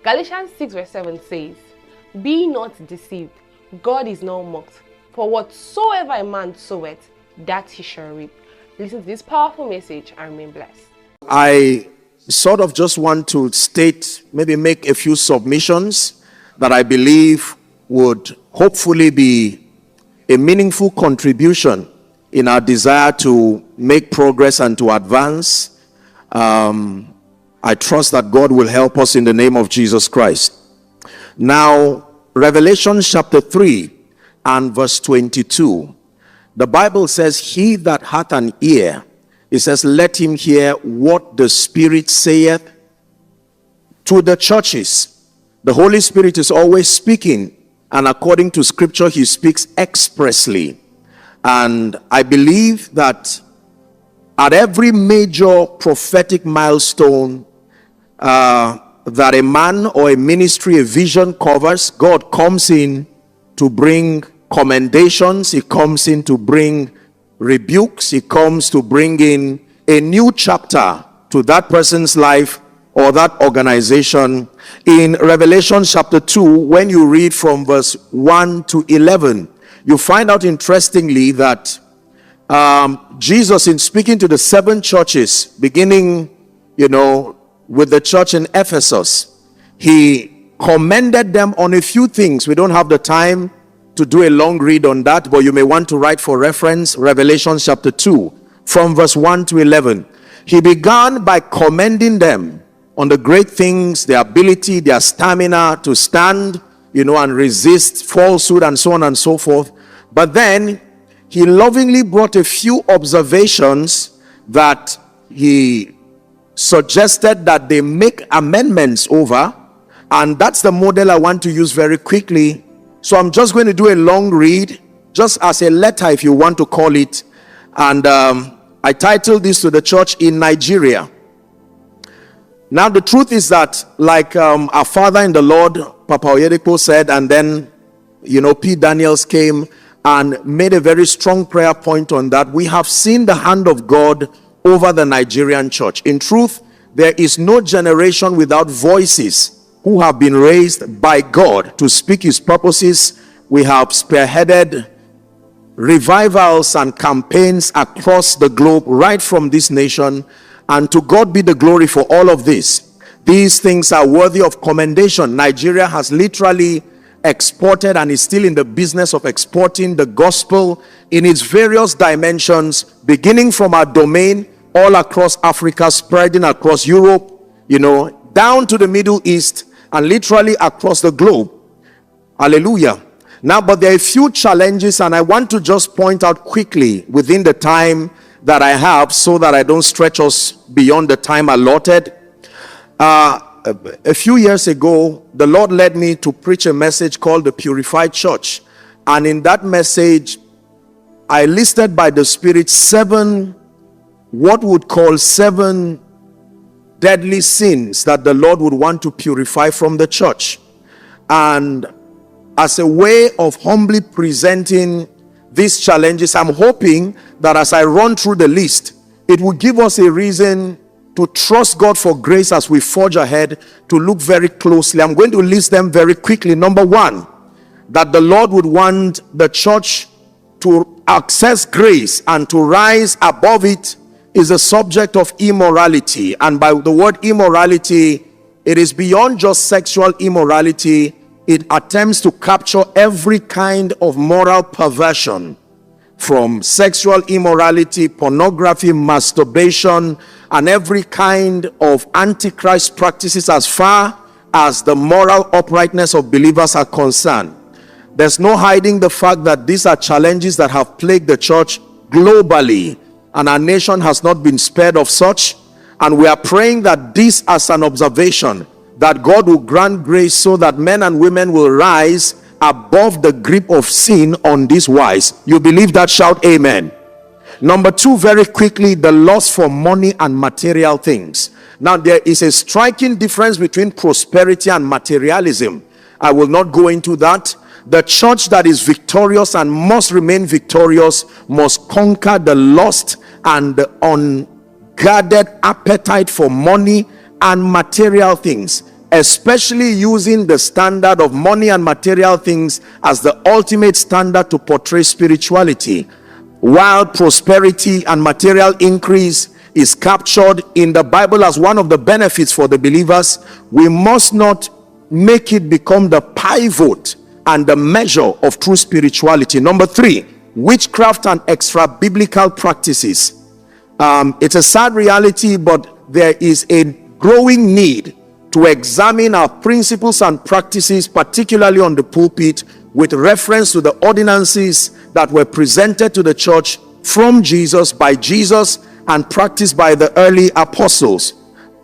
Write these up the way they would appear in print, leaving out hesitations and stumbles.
Galatians 6 verse 7 says, "Be not deceived, God is not mocked. For whatsoever a man soweth, that he shall reap." Listen to this powerful message and remain blessed. I sort of just want to state, maybe make a few submissions that I believe would hopefully be a meaningful contribution in our desire to make progress and to advance. I trust that God will help us in the name of Jesus Christ. Now, Revelation chapter 3 and verse 22. The Bible says, "He that hath an ear," it says, "let him hear what the Spirit saith to the churches." The Holy Spirit is always speaking, and according to Scripture, he speaks expressly. And I believe that at every major prophetic milestone that a man or a ministry, a vision covers, God comes in to bring commendations, he comes in to bring rebukes, he comes to bring in a new chapter to that person's life or that organization. In Revelation chapter 2, when you read from verse 1 to 11, you find out interestingly that Jesus, in speaking to the 7 churches, beginning, with the church in Ephesus, he commended them on a few things. We don't have the time to do a long read on that, but you may want to write for reference Revelation chapter 2 from verse 1 to 11. He began by commending them on the great things, their ability, their stamina to stand, and resist falsehood and so on and so forth. But then he lovingly brought a few observations that he suggested that they make amendments over, and that's the model I want to use very quickly. So I'm just going to do a long read, just as a letter if you want to call it, and I titled this to the church in Nigeria. Now the truth is that, like our father in the Lord, Papa Oyedepo, said, and then P. Daniels came and made a very strong prayer point on that. We have seen the hand of God over the Nigerian church. In truth, there is no generation without voices who have been raised by God to speak his purposes. We have spearheaded revivals and campaigns across the globe, right from this nation, and to God be the glory for all of this. These things are worthy of commendation. Nigeria has literally exported and is still in the business of exporting the gospel in its various dimensions, beginning from our domain all across Africa, spreading across Europe, down to the Middle East, and literally across the globe. Hallelujah. Now, but there are a few challenges, and I want to just point out quickly within the time that I have, so that I don't stretch us beyond the time allotted. A few years ago, the Lord led me to preach a message called the Purified Church. And in that message, I listed by the Spirit 7 deadly sins that the Lord would want to purify from the church. And as a way of humbly presenting these challenges, I'm hoping that as I run through the list, it will give us a reason to trust God for grace as we forge ahead, to look very closely. I'm going to list them very quickly. Number 1, that the Lord would want the church to access grace and to rise above it is a subject of immorality. And by the word immorality, it is beyond just sexual immorality. It attempts to capture every kind of moral perversion, from sexual immorality, pornography, masturbation, and every kind of antichrist practices as far as the moral uprightness of believers are concerned. There's no hiding the fact that these are challenges that have plagued the church globally, and our nation has not been spared of such. And we are praying that this, as an observation, that God will grant grace so that men and women will rise above the grip of sin on this wise. You believe that? Shout amen. Number 2, very quickly, the lust for money and material things. Now, there is a striking difference between prosperity and materialism. I will not go into that. The church that is victorious and must remain victorious must conquer the lust and the unguarded appetite for money and material things. especially using the standard of money and material things as the ultimate standard to portray spirituality. While prosperity and material increase is captured in the Bible as one of the benefits for the believers, we must not make it become the pivot and the measure of true spirituality. Number 3, witchcraft and extra biblical practices. It's a sad reality, but there is a growing need to examine our principles and practices, particularly on the pulpit, with reference to the ordinances that were presented to the church from Jesus, by Jesus, and practiced by the early apostles.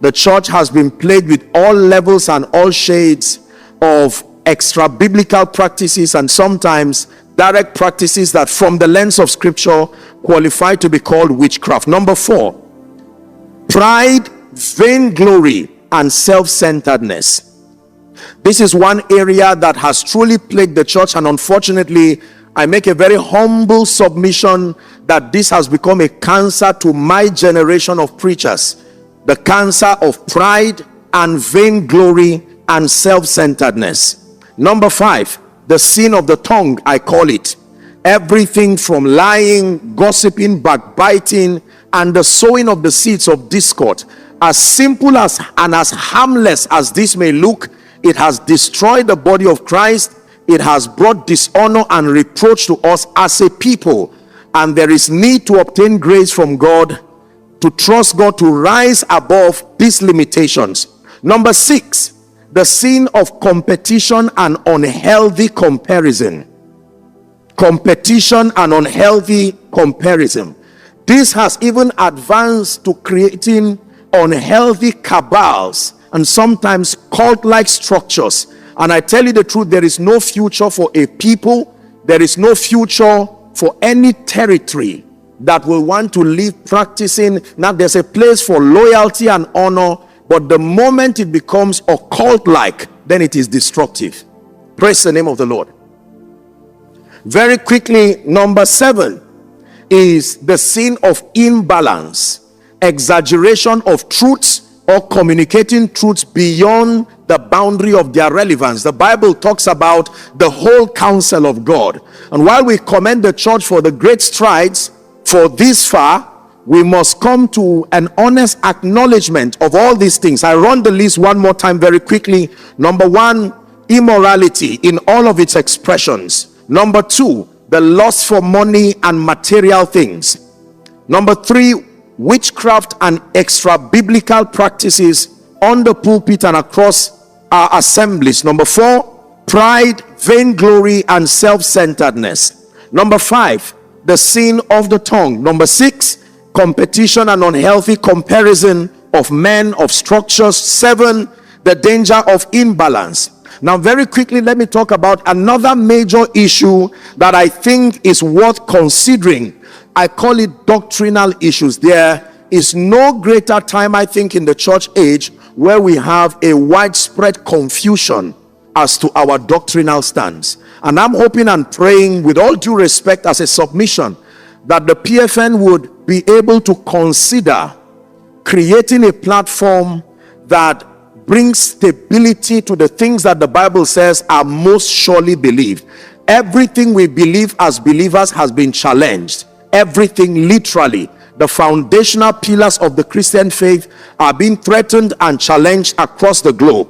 The church has been plagued with all levels and all shades of extra biblical practices, and sometimes direct practices that from the lens of scripture qualify to be called witchcraft. Number 4, pride, vainglory, and self-centeredness. This is one area that has truly plagued the church, and unfortunately I make a very humble submission that this has become a cancer to my generation of preachers. The cancer of pride and vainglory and self-centeredness. Number 5, the sin of the tongue, I call it. Everything from lying, gossiping, backbiting, and the sowing of the seeds of discord. As simple as and as harmless as this may look, it has destroyed the body of Christ. It has brought dishonor and reproach to us as a people, and there is need to obtain grace from God, to trust God to rise above these limitations. Number 6, the sin of competition and unhealthy comparison. Competition and unhealthy comparison. This has even advanced to creating unhealthy cabals and sometimes cult-like structures. And I tell you the truth, there is no future for a people, there is no future for any territory that will want to live practicing. Now there's a place for loyalty and honor, but the moment it becomes occult-like, then it is destructive. Praise the name of the Lord. Very quickly, number 7 is the sin of imbalance, exaggeration of truths, or communicating truths beyond the boundary of their relevance. The Bible talks about the whole counsel of God, and while we commend the church for the great strides for this far, we must come to an honest acknowledgement of all these things. I run the list one more time very quickly. Number 1, immorality in all of its expressions. Number 2, the lust for money and material things. Number 3, witchcraft and extra biblical practices on the pulpit and across our assemblies. Number 4, pride, vainglory, and self-centeredness. Number 5, the sin of the tongue. Number 6, competition and unhealthy comparison of men, of structures. 7, the danger of imbalance. Now very quickly, let me talk about another major issue that I think is worth considering. I call it doctrinal issues. There is no greater time, I think, in the church age where we have a widespread confusion as to our doctrinal stance. And I'm hoping and praying, with all due respect as a submission, that the PFN would be able to consider creating a platform that brings stability to the things that the Bible says are most surely believed. Everything we believe as believers has been challenged. Everything, literally. The foundational pillars of the Christian faith are being threatened and challenged across the globe.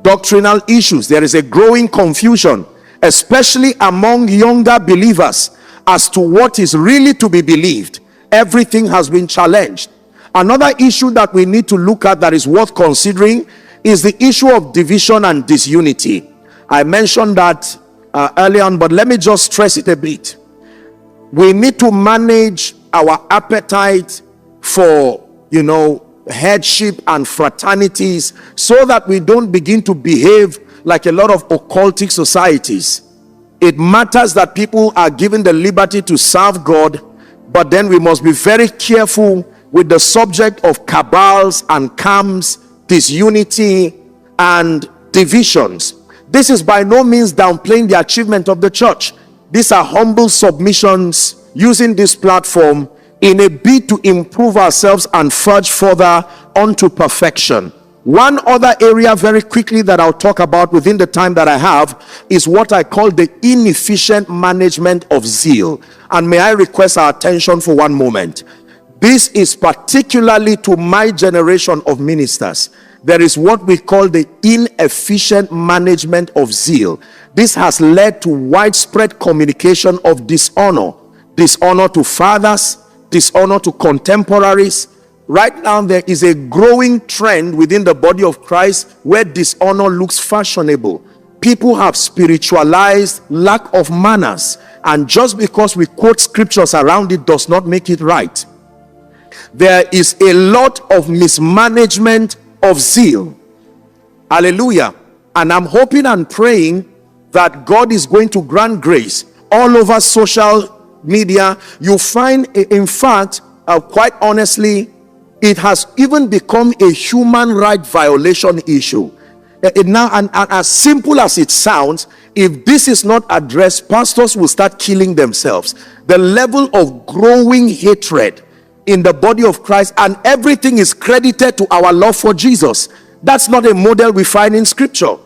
Doctrinal issues. There is a growing confusion, especially among younger believers, as to what is really to be believed. Everything has been challenged. Another issue that we need to look at that is worth considering is the issue of division and disunity. I mentioned that earlier on, but let me just stress it a bit. We need to manage our appetite for, headship and fraternities, so that we don't begin to behave like a lot of occultic societies. It matters that people are given the liberty to serve God, but then we must be very careful with the subject of cabals and camps, disunity and divisions. This is by no means downplaying the achievement of the church. These are humble submissions using this platform in a bid to improve ourselves and verge further onto perfection. One other area very quickly that I'll talk about within the time that I have is what I call the inefficient management of zeal. And may I request our attention for one moment. This is particularly to my generation of ministers. There is what we call the inefficient management of zeal. This has led to widespread communication of dishonor. Dishonor to fathers, dishonor to contemporaries. Right now, there is a growing trend within the body of Christ where dishonor looks fashionable. People have spiritualized lack of manners, and just because we quote scriptures around it does not make it right. There is a lot of mismanagement of zeal. Hallelujah. And I'm hoping and praying that God is going to grant grace. All over social media, you find, in fact, quite honestly, it has even become a human right violation issue. Now, and as simple as it sounds, if this is not addressed, pastors will start killing themselves. The level of growing hatred in the body of Christ, and everything is credited to our love for Jesus. That's not a model we find in scripture.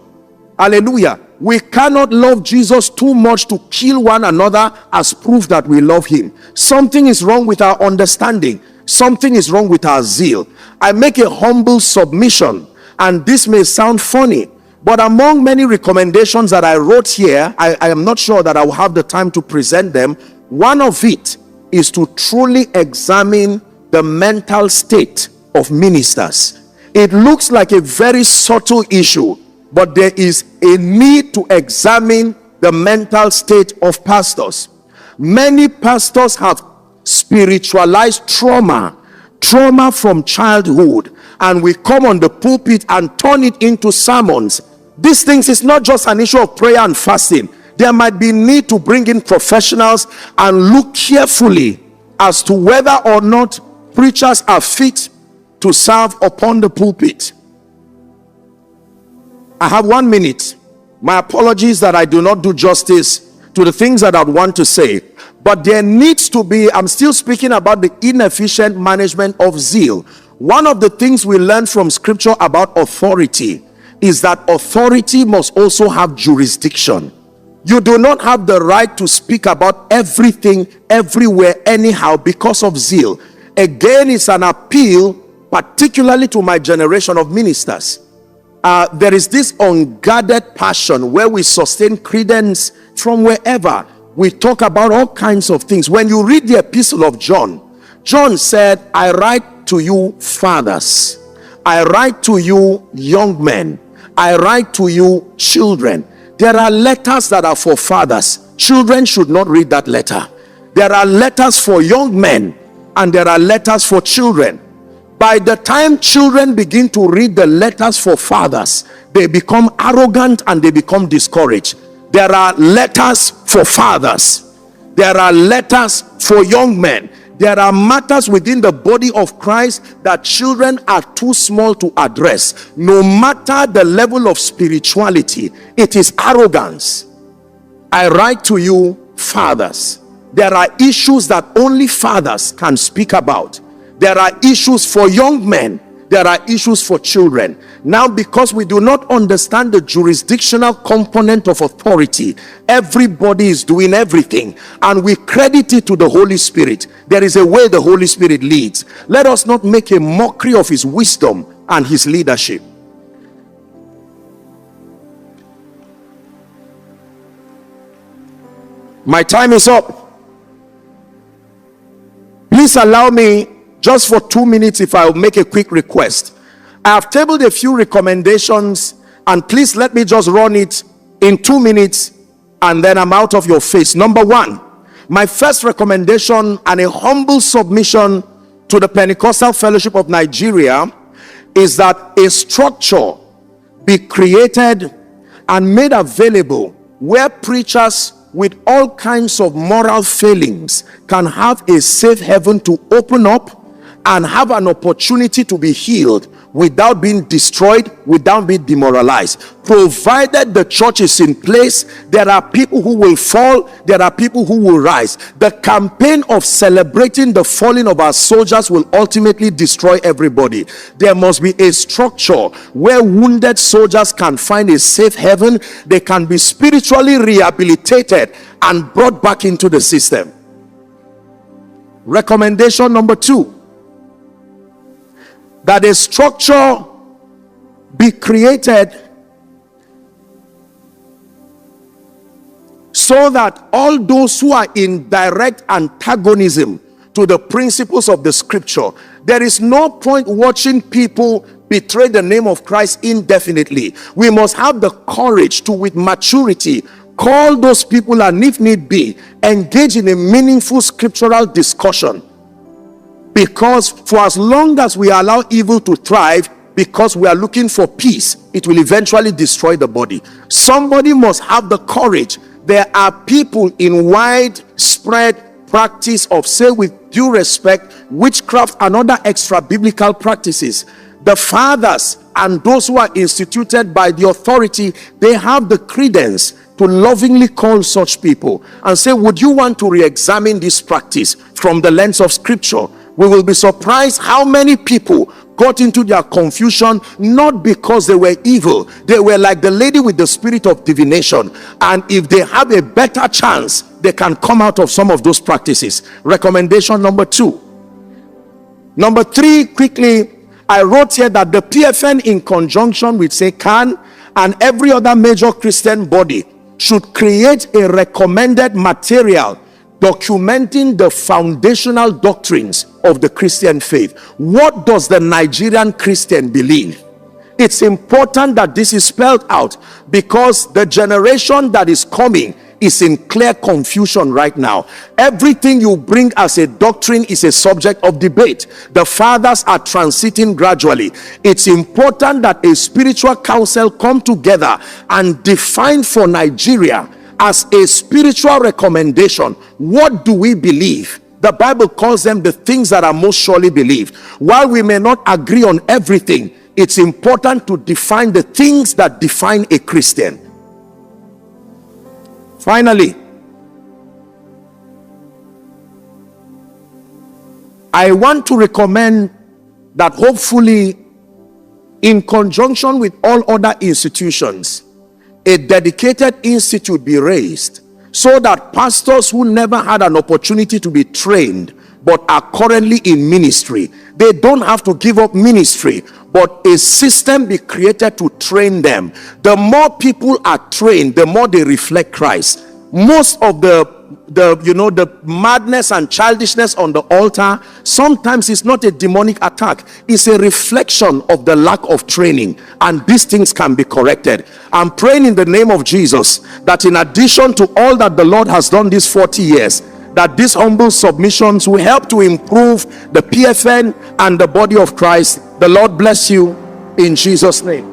Hallelujah. We cannot love Jesus too much to kill one another as proof that we love him. Something is wrong with our understanding. Something is wrong with our zeal. I make a humble submission, and this may sound funny, but among many recommendations that I wrote here, I am not sure that I will have the time to present them. One of it is to truly examine the mental state of ministers. It looks like a very subtle issue, but there is a need to examine the mental state of pastors. Many pastors have spiritualized trauma from childhood, and we come on the pulpit and turn it into sermons. These things is not just an issue of prayer and fasting. There might be need to bring in professionals and look carefully as to whether or not preachers are fit to serve upon the pulpit. I have 1 minute. My apologies that I do not do justice to the things that I want to say. But there needs to be, I'm still speaking about the inefficient management of zeal. One of the things we learn from scripture about authority is that authority must also have jurisdiction. You do not have the right to speak about everything, everywhere, anyhow, because of zeal. Again, it's an appeal, particularly to my generation of ministers. There is this unguarded passion where we sustain credence from wherever. We talk about all kinds of things. When you read the epistle of John, John said, I write to you fathers, I write to you young men, I write to you children. There are letters that are for fathers. Children should not read that letter. There are letters for young men, and there are letters for children. By the time children begin to read the letters for fathers, they become arrogant and they become discouraged. There are letters for fathers. There are letters for young men. There are matters within the body of Christ that children are too small to address. No matter the level of spirituality, it is arrogance. I write to you, fathers. There are issues that only fathers can speak about. There are issues for young men. There are issues for children. Now, because we do not understand the jurisdictional component of authority, everybody is doing everything, and we credit it to the Holy Spirit. There is a way the Holy Spirit leads. Let us not make a mockery of his wisdom and his leadership. My time is up. Please allow me just for 2 minutes if I will make a quick request. I have tabled a few recommendations, and please let me just run it in 2 minutes and then I'm out of your face. Number 1, my first recommendation and a humble submission to the Pentecostal Fellowship of Nigeria is that a structure be created and made available where preachers with all kinds of moral failings can have a safe haven to open up and have an opportunity to be healed without being destroyed, without being demoralized. Provided the church is in place, there are people who will fall, there are people who will rise. The campaign of celebrating the falling of our soldiers will ultimately destroy everybody. There must be a structure where wounded soldiers can find a safe haven. They can be spiritually rehabilitated and brought back into the system. Recommendation number 2, that a structure be created so that all those who are in direct antagonism to the principles of the scripture, there is no point watching people betray the name of Christ indefinitely. We must have the courage to, with maturity, call those people and, if need be, engage in a meaningful scriptural discussion. Because for as long as we allow evil to thrive, because we are looking for peace, it will eventually destroy the body. Somebody must have the courage. There are people in widespread practice of, say with due respect, witchcraft and other extra biblical practices. The fathers and those who are instituted by the authority, they have the credence to lovingly call such people and say, would you want to re-examine this practice from the lens of scripture? We will be surprised how many people got into their confusion, not because they were evil. They were like the lady with the spirit of divination, and if they have a better chance, they can come out of some of those practices. Recommendation number 2. Number 3, quickly, I wrote here that the PFN, in conjunction with, say, CAN and every other major Christian body, should create a recommended material documenting the foundational doctrines of the Christian faith. What does the Nigerian Christian believe? It's important that this is spelled out, because the generation that is coming is in clear confusion right now. Everything you bring as a doctrine is a subject of debate. The fathers are transiting gradually. It's important that a spiritual council come together and define for Nigeria as a spiritual recommendation, what do we believe? The Bible calls them the things that are most surely believed. While we may not agree on everything, it's important to define the things that define a Christian. Finally, I want to recommend that hopefully, in conjunction with all other institutions, a dedicated institute be raised so that pastors who never had an opportunity to be trained but are currently in ministry, they don't have to give up ministry, but a system be created to train them. The more people are trained, the more they reflect Christ. Most of the madness and childishness on the altar, sometimes it's not a demonic attack, it's a reflection of the lack of training, and these things can be corrected. I'm praying in the name of Jesus that in addition to all that the Lord has done these 40 years, that these humble submissions will help to improve the PFN and the body of Christ. The Lord bless you in Jesus' name.